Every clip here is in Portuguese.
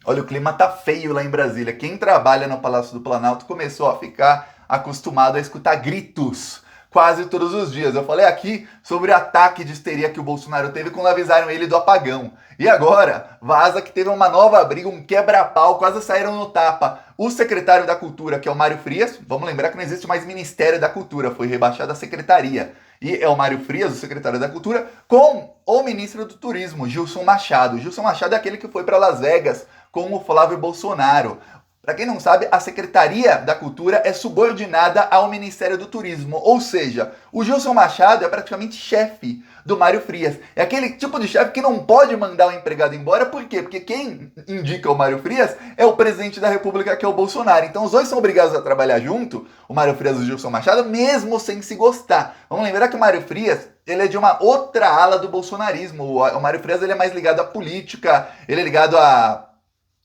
Olha, o clima tá feio lá em Brasília. Quem trabalha no Palácio do Planalto começou a ficar acostumado a escutar gritos quase todos os dias. Eu falei aqui sobre o ataque de histeria que o Bolsonaro teve quando avisaram ele do apagão. E agora, vaza que teve uma nova briga, um quebra-pau, quase saíram no tapa. O secretário da Cultura, que é o Mário Frias, vamos lembrar que não existe mais Ministério da Cultura, foi rebaixado a secretaria. E é o Mário Frias, o secretário da Cultura, com o ministro do Turismo, Gilson Machado. Gilson Machado é aquele que foi para Las Vegas com o Flávio Bolsonaro. Para quem não sabe, a Secretaria da Cultura é subordinada ao Ministério do Turismo, ou seja, o Gilson Machado é praticamente chefe do Mário Frias. É aquele tipo de chefe que não pode mandar o empregado embora, por quê? Porque quem indica o Mário Frias é o presidente da República, que é o Bolsonaro. Então os dois são obrigados a trabalhar junto, o Mário Frias e o Gilson Machado, mesmo sem se gostar. Vamos lembrar que o Mário Frias ele é de uma outra ala do bolsonarismo. O Mário Frias ele é mais ligado à política, ele é ligado a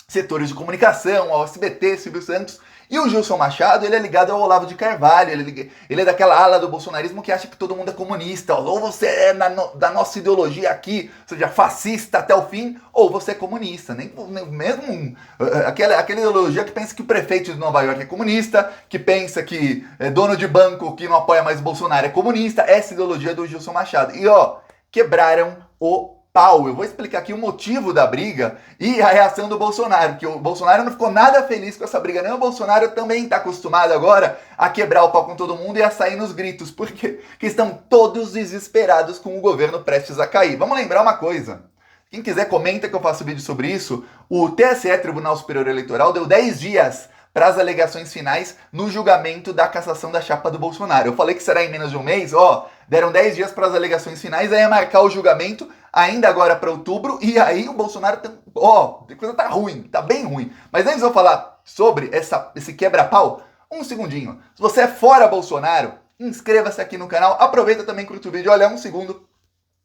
setores de comunicação, ao SBT, Silvio Santos. E o Gilson Machado, ele é ligado ao Olavo de Carvalho, ele é daquela ala do bolsonarismo que acha que todo mundo é comunista, ou você é da nossa ideologia aqui, seja fascista até o fim, ou você é comunista. Nem mesmo aquela ideologia que pensa que o prefeito de Nova York é comunista, que pensa que dono de banco que não apoia mais o Bolsonaro é comunista, essa ideologia é do Gilson Machado. E ó, quebraram o pau. Eu vou explicar aqui o motivo da briga e a reação do Bolsonaro, que o Bolsonaro não ficou nada feliz com essa briga, não. O Bolsonaro também está acostumado agora a quebrar o pau com todo mundo e a sair nos gritos, porque estão todos desesperados com o governo prestes a cair. Vamos lembrar uma coisa. Quem quiser comenta que eu faço vídeo sobre isso. O TSE, Tribunal Superior Eleitoral, deu 10 dias para as alegações finais no julgamento da cassação da chapa do Bolsonaro. Eu falei que será em menos de um mês, ó, deram 10 dias para as alegações finais, aí é marcar o julgamento ainda agora para outubro, e aí o Bolsonaro, ó, a coisa tá ruim, tá bem ruim. Mas antes de eu falar sobre esse quebra-pau, um segundinho. Se você é fora Bolsonaro, inscreva-se aqui no canal, aproveita também, curta o vídeo, olha, um segundo,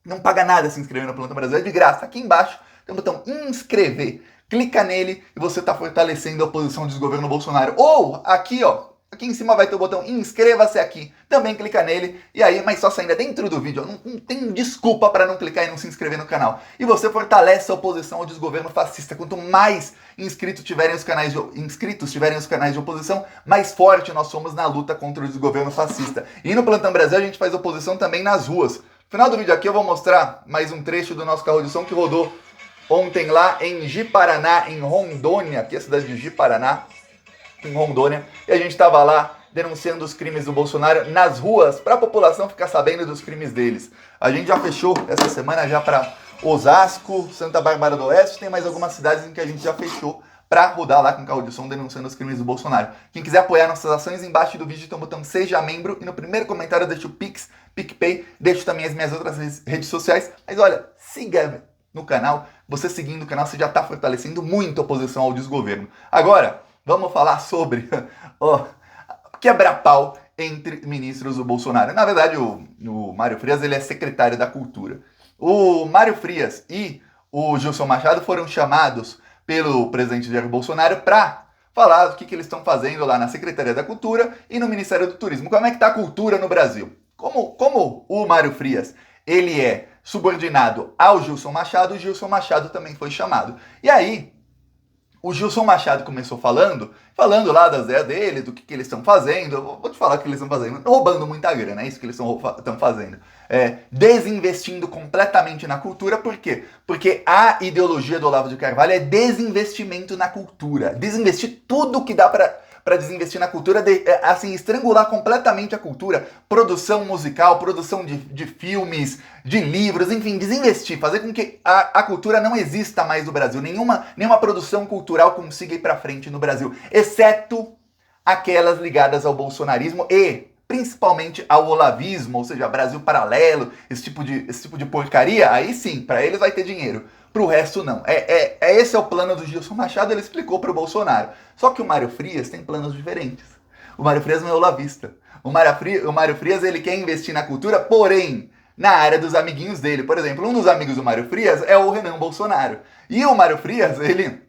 não paga nada se inscrever no Plantão Brasil, é de graça, aqui embaixo tem o botão inscrever. Clica nele e você está fortalecendo a oposição ao desgoverno Bolsonaro. Ou aqui, ó, aqui em cima vai ter o botão inscreva-se aqui. Também clica nele e aí, mas só saindo dentro do vídeo. Não tem desculpa para não clicar e não se inscrever no canal. E você fortalece a oposição ao desgoverno fascista. Quanto mais inscritos tiverem os canais de oposição, mais forte nós somos na luta contra o desgoverno fascista. E no Plantão Brasil a gente faz oposição também nas ruas. No final do vídeo aqui eu vou mostrar mais um trecho do nosso carro de som que rodou ontem lá em Ji-Paraná, em Rondônia, aqui é a cidade de Ji-Paraná, em Rondônia, e a gente estava lá denunciando os crimes do Bolsonaro nas ruas, para a população ficar sabendo dos crimes deles. A gente já fechou essa semana já para Osasco, Santa Bárbara do Oeste, tem mais algumas cidades em que a gente já fechou para rodar lá com carro de som denunciando os crimes do Bolsonaro. Quem quiser apoiar nossas ações, embaixo do vídeo tem o botão Seja Membro, e no primeiro comentário deixa o Pix, PicPay, deixo também as minhas outras redes sociais, mas olha, siga no canal, você seguindo o canal, você já está fortalecendo muito a oposição ao desgoverno. Agora, vamos falar sobre quebra-pau entre ministros do Bolsonaro. Na verdade, o Mário Frias ele é secretário da Cultura. O Mário Frias e o Gilson Machado foram chamados pelo presidente Jair Bolsonaro para falar o que eles estão fazendo lá na Secretaria da Cultura e no Ministério do Turismo. Como é que está a cultura no Brasil? Como o Mário Frias ele é subordinado ao Gilson Machado, o Gilson Machado também foi chamado. E aí, o Gilson Machado começou falando lá das ideias dele, do que eles estão fazendo. Eu vou te falar o que eles estão fazendo. Roubando muita grana, é isso que eles estão fazendo. Desinvestindo completamente na cultura, por quê? Porque a ideologia do Olavo de Carvalho é desinvestimento na cultura. Desinvestir tudo que dá para desinvestir na cultura, assim, estrangular completamente a cultura, produção musical, produção de filmes, de livros, enfim, desinvestir, fazer com que a cultura não exista mais no Brasil, nenhuma produção cultural consiga ir para frente no Brasil, exceto aquelas ligadas ao bolsonarismo e principalmente ao olavismo, ou seja, Brasil Paralelo, esse tipo de porcaria, aí sim, para eles vai ter dinheiro. Pro resto, não. Esse é o plano do Gilson Machado, ele explicou pro Bolsonaro. Só que o Mário Frias tem planos diferentes. O Mário Frias não é olavista. O Mário Frias, ele quer investir na cultura, porém, na área dos amiguinhos dele. Por exemplo, um dos amigos do Mário Frias é o Renan Bolsonaro. E o Mário Frias, ele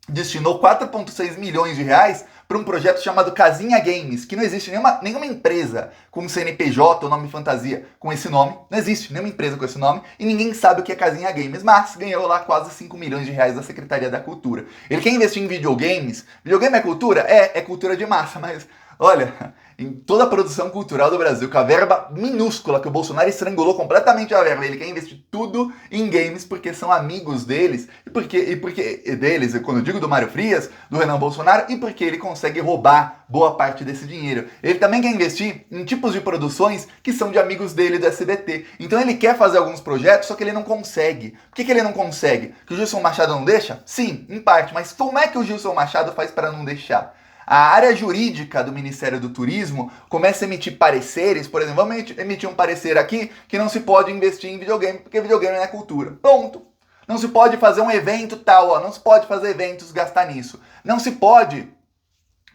destinou 4,6 milhões de reais para um projeto chamado Casinha Games, que não existe nenhuma empresa com CNPJ ou nome fantasia com esse nome, não existe nenhuma empresa com esse nome, e ninguém sabe o que é Casinha Games, mas ganhou lá quase 5 milhões de reais da Secretaria da Cultura. Ele quer investir em videogames. Videogame é cultura? É cultura de massa, mas olha, em toda a produção cultural do Brasil, com a verba minúscula que o Bolsonaro estrangulou completamente a verba, ele quer investir tudo em games porque são amigos deles, e porque deles, quando eu digo do Mário Frias, do Renan Bolsonaro, e porque ele consegue roubar boa parte desse dinheiro. Ele também quer investir em tipos de produções que são de amigos dele do SBT. Então ele quer fazer alguns projetos, só que ele não consegue. Por que ele não consegue? Que o Gilson Machado não deixa? Sim, em parte, mas como é que o Gilson Machado faz para não deixar? A área jurídica do Ministério do Turismo começa a emitir pareceres, por exemplo, vamos emitir um parecer aqui que não se pode investir em videogame porque videogame não é cultura. Ponto. Não se pode fazer um evento tal, ó, não se pode fazer eventos, gastar nisso. Não se pode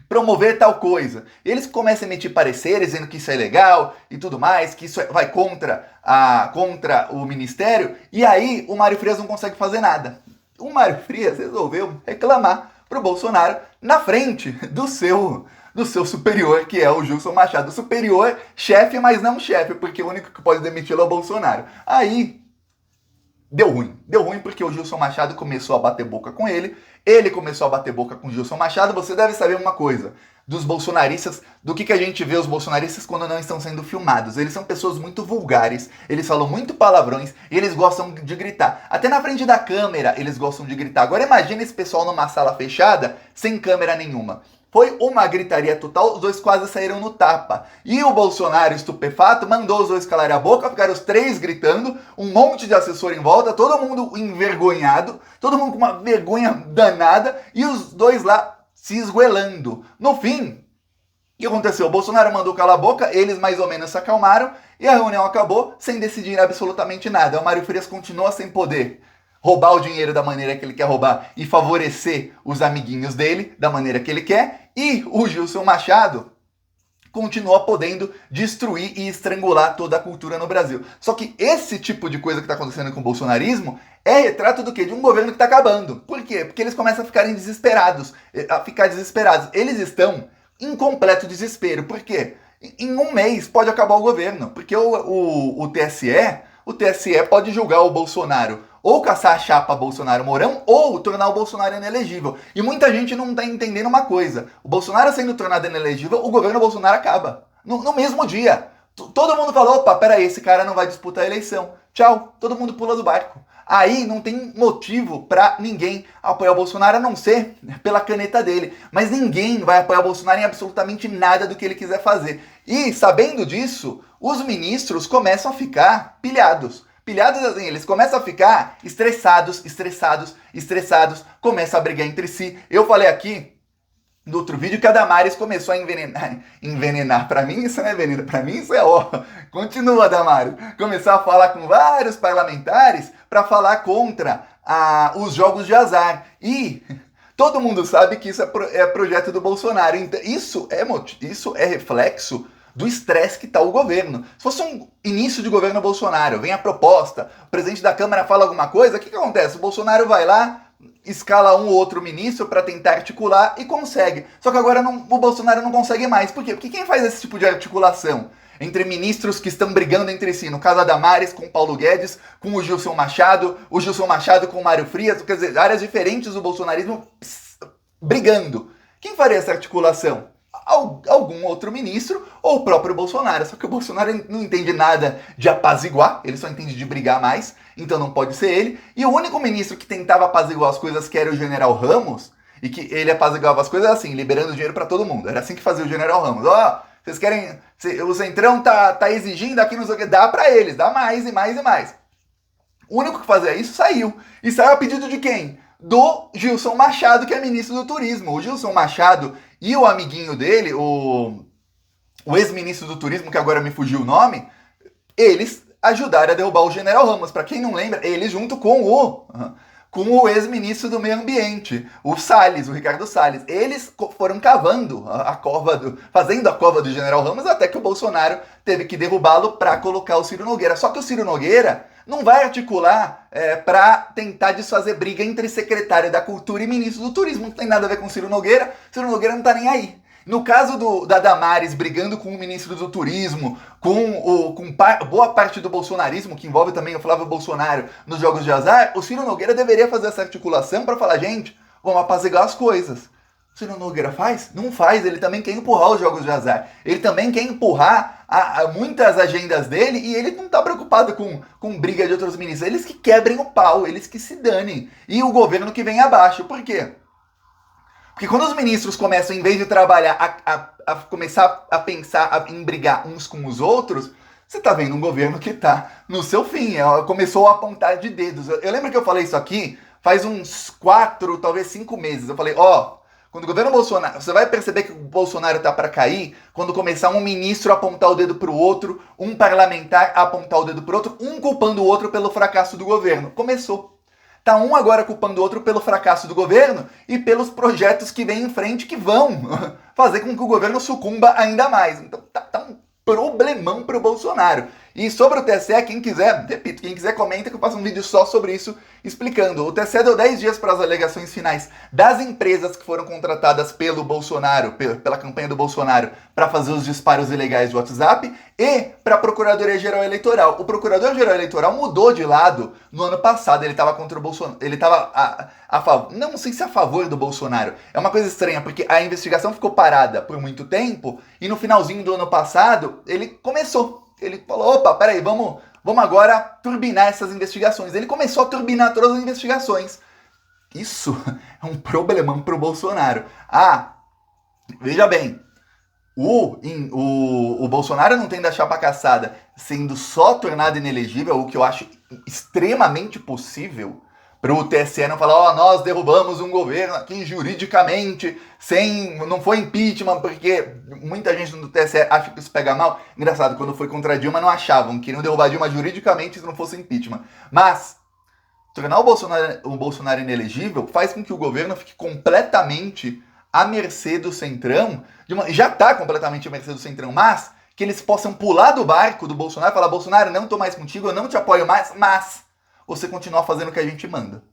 promover tal coisa. Eles começam a emitir pareceres dizendo que isso é legal e tudo mais, que isso vai contra o Ministério, e aí o Mário Frias não consegue fazer nada. O Mário Frias resolveu reclamar para o Bolsonaro na frente do seu superior, que é o Gilson Machado. Superior, chefe, mas não chefe, porque o único que pode demiti-lo é o Bolsonaro. Aí, deu ruim porque o Gilson Machado começou a bater boca com ele começou a bater boca com o Gilson Machado. Você deve saber uma coisa dos bolsonaristas, do que a gente vê os bolsonaristas quando não estão sendo filmados. Eles são pessoas muito vulgares, eles falam muito palavrões e eles gostam de gritar. Até na frente da câmera eles gostam de gritar. Agora imagina esse pessoal numa sala fechada, sem câmera nenhuma. Foi uma gritaria total, os dois quase saíram no tapa. E o Bolsonaro, estupefato, mandou os dois calarem a boca, ficaram os três gritando, um monte de assessor em volta, todo mundo envergonhado, todo mundo com uma vergonha danada, e os dois lá se esgoelando. No fim, o que aconteceu? O Bolsonaro mandou calar a boca, eles mais ou menos se acalmaram, e a reunião acabou sem decidir absolutamente nada. O Mário Frias continua sem poder roubar o dinheiro da maneira que ele quer roubar e favorecer os amiguinhos dele da maneira que ele quer, e o Gilson Machado continua podendo destruir e estrangular toda a cultura no Brasil. Só que esse tipo de coisa que está acontecendo com o bolsonarismo é retrato do quê? De um governo que está acabando. Por quê? Porque eles começam a ficar desesperados. Eles estão em completo desespero. Por quê? Em um mês pode acabar o governo, porque o TSE pode julgar o Bolsonaro ou caçar a chapa Bolsonaro-Mourão, ou tornar o Bolsonaro inelegível. E muita gente não está entendendo uma coisa. O Bolsonaro sendo tornado inelegível, o governo Bolsonaro acaba. No mesmo dia. Todo mundo falou, opa, peraí, esse cara não vai disputar a eleição. Tchau, todo mundo pula do barco. Aí não tem motivo para ninguém apoiar o Bolsonaro, a não ser pela caneta dele. Mas ninguém vai apoiar o Bolsonaro em absolutamente nada do que ele quiser fazer. E, sabendo disso, os ministros começam a ficar pilhados. Pilhados assim, eles começam a ficar estressados, começam a brigar entre si. Eu falei aqui no outro vídeo que a Damares começou a envenenar. Pra mim isso não é veneno, pra mim isso é ó. Continua, Damares. Começou a falar com vários parlamentares para falar contra os jogos de azar. E todo mundo sabe que isso é projeto do Bolsonaro. Então, isso é reflexo do estresse que está o governo. Se fosse um início de governo Bolsonaro, vem a proposta, o presidente da Câmara fala alguma coisa, o que acontece? O Bolsonaro vai lá, escala um ou outro ministro para tentar articular e consegue. Só que agora o Bolsonaro não consegue mais. Por quê? Porque quem faz esse tipo de articulação entre ministros que estão brigando entre si, no caso a Damares com o Paulo Guedes, com o Gilson Machado com o Mário Frias, quer dizer, áreas diferentes do bolsonarismo brigando. Quem faria essa articulação? Algum outro ministro ou o próprio Bolsonaro. Só que o Bolsonaro não entende nada de apaziguar, ele só entende de brigar mais, então não pode ser ele. E o único ministro que tentava apaziguar as coisas, que era o General Ramos, e que ele apaziguava as coisas assim, liberando dinheiro para todo mundo. Era assim que fazia o General Ramos. Ó, vocês querem... O Centrão tá exigindo aqui, não sei o que, dá para eles, dá mais e mais e mais. O único que fazia isso saiu. E saiu a pedido de quem? Do Gilson Machado, que é ministro do Turismo. O Gilson Machado e o amiguinho dele, o ex-ministro do Turismo, que agora me fugiu o nome, eles ajudaram a derrubar o General Ramos. Para quem não lembra, eles junto com o ex-ministro do Meio Ambiente, o Ricardo Salles. Eles foram cavando fazendo a cova do General Ramos, até que o Bolsonaro teve que derrubá-lo para colocar o Ciro Nogueira. Só que o Ciro Nogueira não vai articular para tentar desfazer briga entre secretário da Cultura e ministro do Turismo. Não tem nada a ver com Ciro Nogueira não tá nem aí. No caso da Damares brigando com o ministro do Turismo, com boa parte do bolsonarismo, que envolve também o Flávio Bolsonaro nos jogos de azar, o Ciro Nogueira deveria fazer essa articulação para falar, gente, vamos apaziguar as coisas. O Ciro Nogueira faz? Não faz, ele também quer empurrar os jogos de azar. Ele também quer empurrar muitas agendas dele e ele não está preocupado com briga de outros ministros. Eles que quebrem o pau, eles que se danem. E o governo que vem abaixo. Por quê? Porque quando os ministros começam, em vez de trabalhar, a começar a pensar em brigar uns com os outros, você tá vendo um governo que tá no seu fim. Começou a apontar de dedos. Eu lembro que eu falei isso aqui faz uns 4, talvez 5 meses. Eu falei, quando o governo Bolsonaro... Você vai perceber que o Bolsonaro tá para cair quando começar um ministro a apontar o dedo pro outro, um parlamentar a apontar o dedo pro outro, um culpando o outro pelo fracasso do governo. Começou. Tá um agora culpando o outro pelo fracasso do governo e pelos projetos que vêm em frente que vão fazer com que o governo sucumba ainda mais. Então tá um problemão pro Bolsonaro. E sobre o TSE, quem quiser, repito, quem quiser comenta que eu faço um vídeo só sobre isso, explicando. O TSE deu 10 dias para as alegações finais das empresas que foram contratadas pelo Bolsonaro, pela campanha do Bolsonaro, para fazer os disparos ilegais do WhatsApp, e para a Procuradoria-Geral Eleitoral. O Procurador-Geral Eleitoral mudou de lado no ano passado, ele estava contra o Bolsonaro, ele estava a favor, não sei se a favor do Bolsonaro. É uma coisa estranha, porque a investigação ficou parada por muito tempo, e no finalzinho do ano passado, ele começou. Ele falou, opa, peraí, vamos agora turbinar essas investigações. Ele começou a turbinar todas as investigações. Isso é um problemão pro Bolsonaro. Veja bem, o Bolsonaro não tem da chapa caçada sendo só tornado inelegível, o que eu acho extremamente possível, para o TSE não falar, nós derrubamos um governo aqui juridicamente, não foi impeachment, porque muita gente do TSE acha que isso pega mal. Engraçado, quando foi contra a Dilma não achavam, queriam derrubar a Dilma juridicamente se não fosse impeachment. Mas tornar o Bolsonaro inelegível faz com que o governo fique completamente à mercê do Centrão, já está completamente à mercê do Centrão, mas que eles possam pular do barco do Bolsonaro e falar, Bolsonaro, não tô mais contigo, eu não te apoio mais, mas você continuar fazendo o que a gente manda.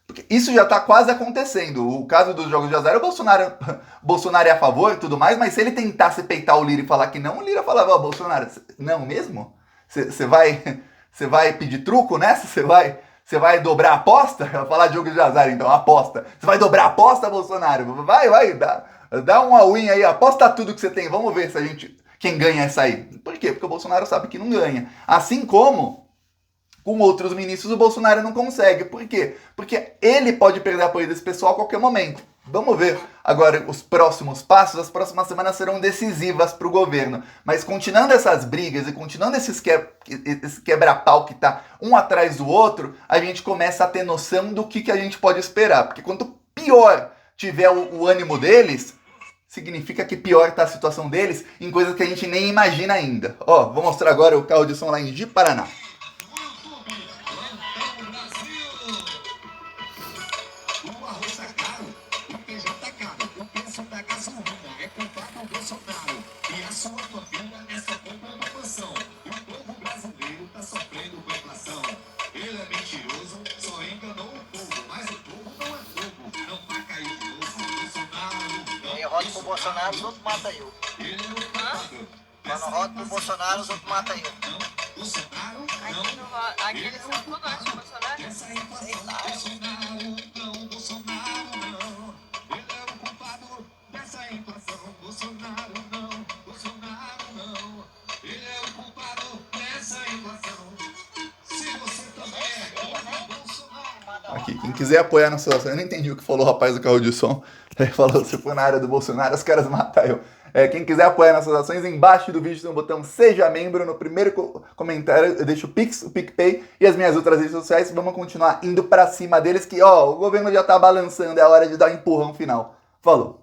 Porque isso já está quase acontecendo. O caso dos jogos de azar, o Bolsonaro é a favor e tudo mais, mas se ele tentasse peitar o Lira e falar que não, o Lira falava, Bolsonaro, não mesmo? Você vai pedir truco nessa? Você vai dobrar a aposta? Eu vou falar de jogo de azar, então, aposta. Você vai dobrar a aposta, Bolsonaro? Vai, dá um all-in aí, aposta tudo que você tem, vamos ver quem ganha essa aí. Por quê? Porque o Bolsonaro sabe que não ganha. Assim como com outros ministros, o Bolsonaro não consegue. Por quê? Porque ele pode perder apoio desse pessoal a qualquer momento. Vamos ver agora os próximos passos. As próximas semanas serão decisivas para o governo. Mas continuando essas brigas e continuando esse quebra-pau que está um atrás do outro, a gente começa a ter noção do que a gente pode esperar. Porque quanto pior tiver o ânimo deles, significa que pior está a situação deles em coisas que a gente nem imagina ainda. Vou mostrar agora o carro de som lá em Ji-Paraná. Roto pro Bolsonaro, os outros matam eu. Quando roto pro Bolsonaro, os outros matam eu. Aqui eles são tudo anti-Bolsonaro? Sei lá. Aqui, quem quiser apoiar na situação, eu não entendi o que falou o rapaz do carro de som. Ele falou, se for na área do Bolsonaro, os caras matam eu. Quem quiser apoiar nossas ações, embaixo do vídeo tem um botão Seja Membro. No primeiro comentário eu deixo o Pix, o PicPay e as minhas outras redes sociais. Vamos continuar indo pra cima deles que, o governo já tá balançando, é a hora de dar um empurrão final. Falou!